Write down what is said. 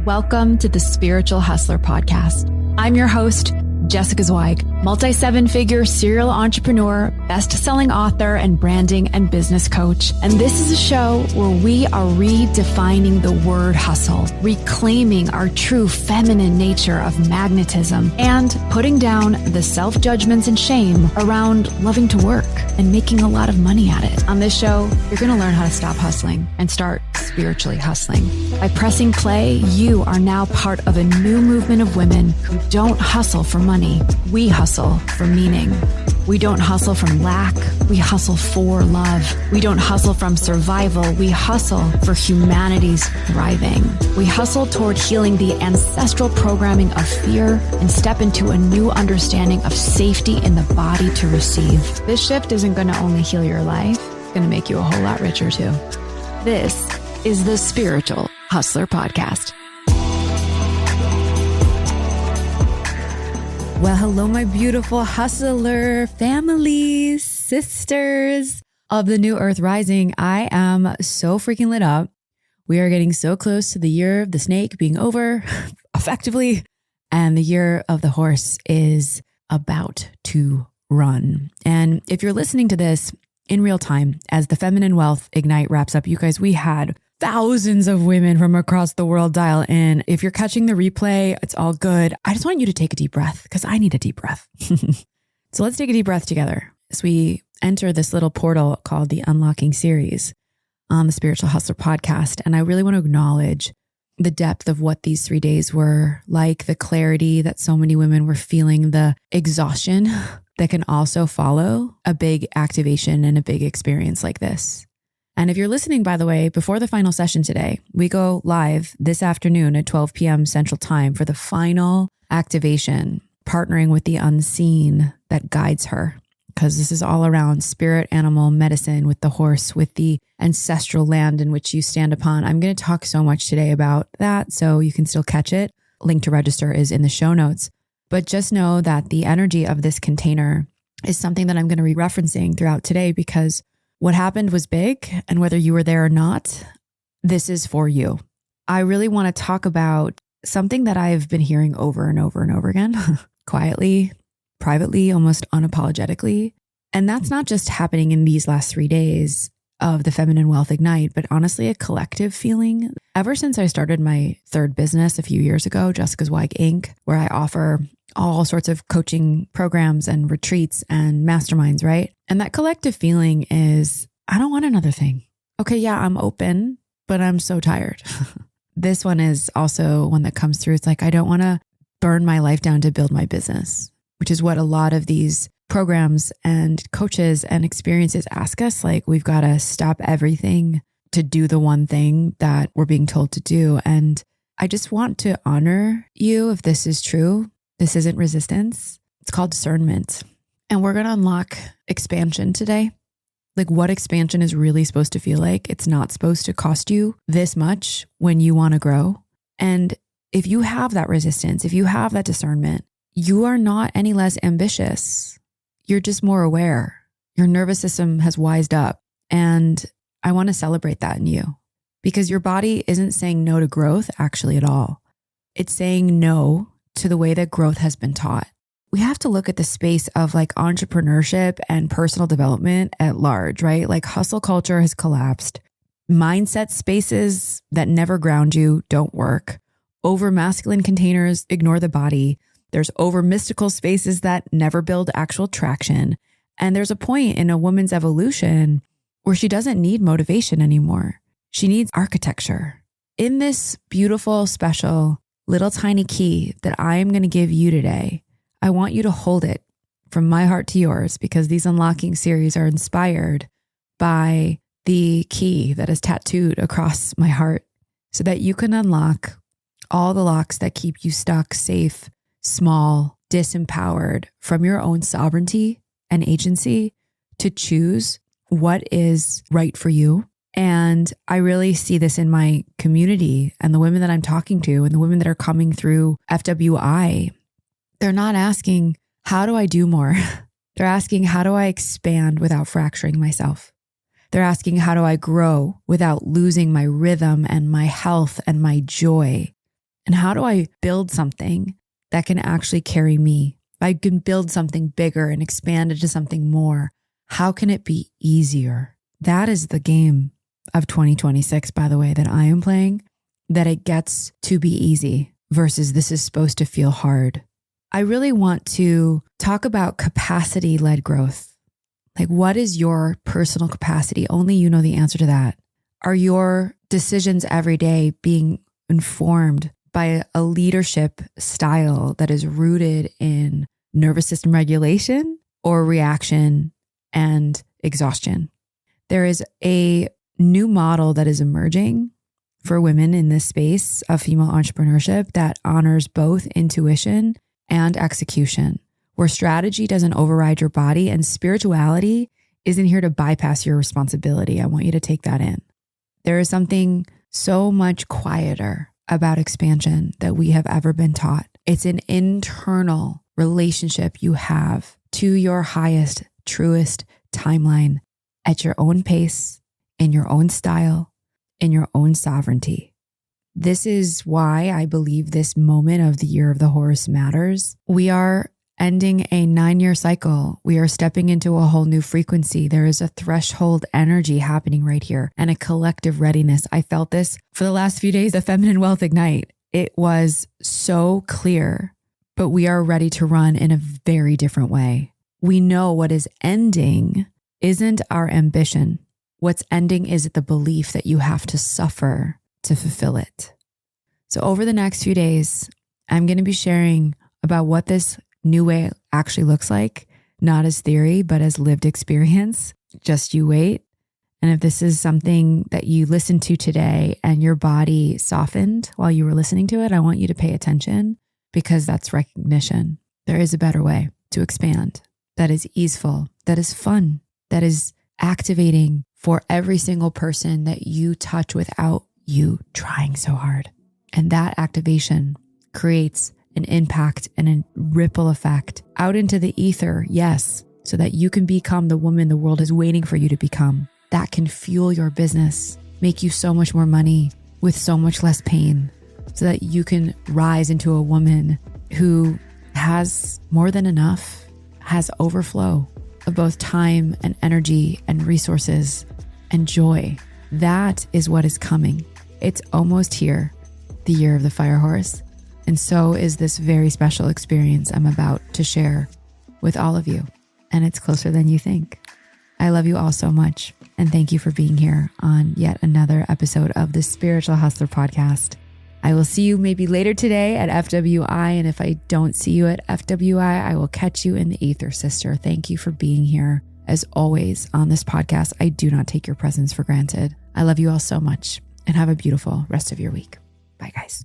Welcome to the Spiritual Hustler Podcast. I'm your host, Jessica Zweig, multi-seven-figure serial entrepreneur, best-selling author, and branding and business coach. And this is a show where we are redefining the word hustle, reclaiming our true feminine nature of magnetism, and putting down the self-judgments and shame around loving to work and making a lot of money at it. On this show, you're going to learn how to stop hustling and start spiritually hustling. By pressing play, you are now part of a new movement of women who don't hustle for money. We hustle for meaning. We don't hustle from lack. We hustle for love. We don't hustle from survival. We hustle for humanity's thriving. We hustle toward healing the ancestral programming of fear and step into a new understanding of safety in the body to receive. This shift isn't going to only heal your life. It's going to make you a whole lot richer too. This is the Spiritual Hustler Podcast. Well, hello, my beautiful hustler families, sisters of the new earth rising. I am so freaking lit up. We are getting so close to the year of the snake being over effectively, and the year of the horse is about to run. And if you're listening to this in real time, as the Feminine Wealth Ignite wraps up, you guys, we had thousands of women from across the world dial in. If you're catching the replay, it's all good. I just want you to take a deep breath because I need a deep breath. So let's take a deep breath together as we enter this little portal called the Unlocking series on the Spiritual Hustler Podcast. And I really want to acknowledge the depth of what these 3 days were like, the clarity that so many women were feeling, the exhaustion that can also follow a big activation and a big experience like this. And if you're listening, by the way, before the final session today, we go live this afternoon at 12 p.m. Central Time for the final activation, partnering with the unseen that guides her. Because this is all around spirit, animal, medicine, with the horse, with the ancestral land in which you stand upon. I'm going to talk so much today about that, so you can still catch it. Link to register is in the show notes. But just know that the energy of this container is something that I'm going to be referencing throughout today, because what happened was big, and whether you were there or not, this is for you. I really want to talk about something that I've been hearing over and over and over again, quietly, privately, almost unapologetically. And that's not just happening in these last 3 days of the Feminine Wealth Ignite, but honestly, a collective feeling. Ever since I started my third business a few years ago, Jessica Zweig Inc., where I offer all sorts of coaching programs and retreats and masterminds, right? And that collective feeling is, I don't want another thing. Okay, yeah, I'm open, but I'm so tired. This one is also one that comes through. It's like, I don't want to burn my life down to build my business, which is what a lot of these programs and coaches and experiences ask us. Like, we've got to stop everything to do the one thing that we're being told to do. And I just want to honor you if this is true. This isn't resistance. It's called discernment. And we're going to unlock expansion today. Like, what expansion is really supposed to feel like. It's not supposed to cost you this much when you want to grow. And if you have that resistance, if you have that discernment, you are not any less ambitious. You're just more aware. Your nervous system has wised up. And I want to celebrate that in you, because your body isn't saying no to growth actually at all. It's saying no to the way that growth has been taught. We have to look at the space of like entrepreneurship and personal development at large, right? Like, hustle culture has collapsed. Mindset spaces that never ground you don't work. Over masculine containers ignore the body. There's over mystical spaces that never build actual traction. And there's a point in a woman's evolution where she doesn't need motivation anymore. She needs architecture. In this beautiful, special, little tiny key that I am going to give you today, I want you to hold it from my heart to yours, because these unlocking series are inspired by the key that is tattooed across my heart, so that you can unlock all the locks that keep you stuck, safe, small, disempowered from your own sovereignty and agency to choose what is right for you. And I really see this in my community and the women that I'm talking to and the women that are coming through FWI. They're not asking, how do I do more? They're asking, how do I expand without fracturing myself? They're asking, how do I grow without losing my rhythm and my health and my joy? And how do I build something that can actually carry me? I can build something bigger and expand into something more. How can it be easier? That is the game of 2026, by the way, that I am playing, that it gets to be easy versus this is supposed to feel hard. I really want to talk about capacity-led growth. Like, what is your personal capacity? Only you know the answer to that. Are your decisions every day being informed by a leadership style that is rooted in nervous system regulation or reaction and exhaustion? There is a new model that is emerging for women in this space of female entrepreneurship that honors both intuition and execution, where strategy doesn't override your body and spirituality isn't here to bypass your responsibility. I want you to take that in. There is something so much quieter about expansion that we have ever been taught. It's an internal relationship you have to your highest, truest timeline at your own pace, in your own style, in your own sovereignty. This is why I believe this moment of the year of the horse matters. We are ending a 9-year cycle. We are stepping into a whole new frequency. There is a threshold energy happening right here and a collective readiness. I felt this for the last few days, the Feminine Wealth Ignite. It was so clear, but we are ready to run in a very different way. We know what is ending isn't our ambition. What's ending is the belief that you have to suffer to fulfill it. So over the next few days, I'm going to be sharing about what this new way actually looks like, not as theory, but as lived experience. Just you wait. And if this is something that you listened to today and your body softened while you were listening to it, I want you to pay attention, because that's recognition. There is a better way to expand that is easeful, that is fun, that is activating for every single person that you touch without you trying so hard. And that activation creates an impact and a ripple effect out into the ether, yes, so that you can become the woman the world is waiting for you to become. That can fuel your business, make you so much more money with so much less pain, so that you can rise into a woman who has more than enough, has overflow of both time and energy and resources and joy. That is what is coming. It's almost here, the year of the fire horse. And so is this very special experience I'm about to share with all of you. And it's closer than you think. I love you all so much. And thank you for being here on yet another episode of the Spiritual Hustler Podcast. I will see you maybe later today at FWI. And if I don't see you at FWI, I will catch you in the ether, sister. Thank you for being here. As always on this podcast, I do not take your presence for granted. I love you all so much and have a beautiful rest of your week. Bye, guys.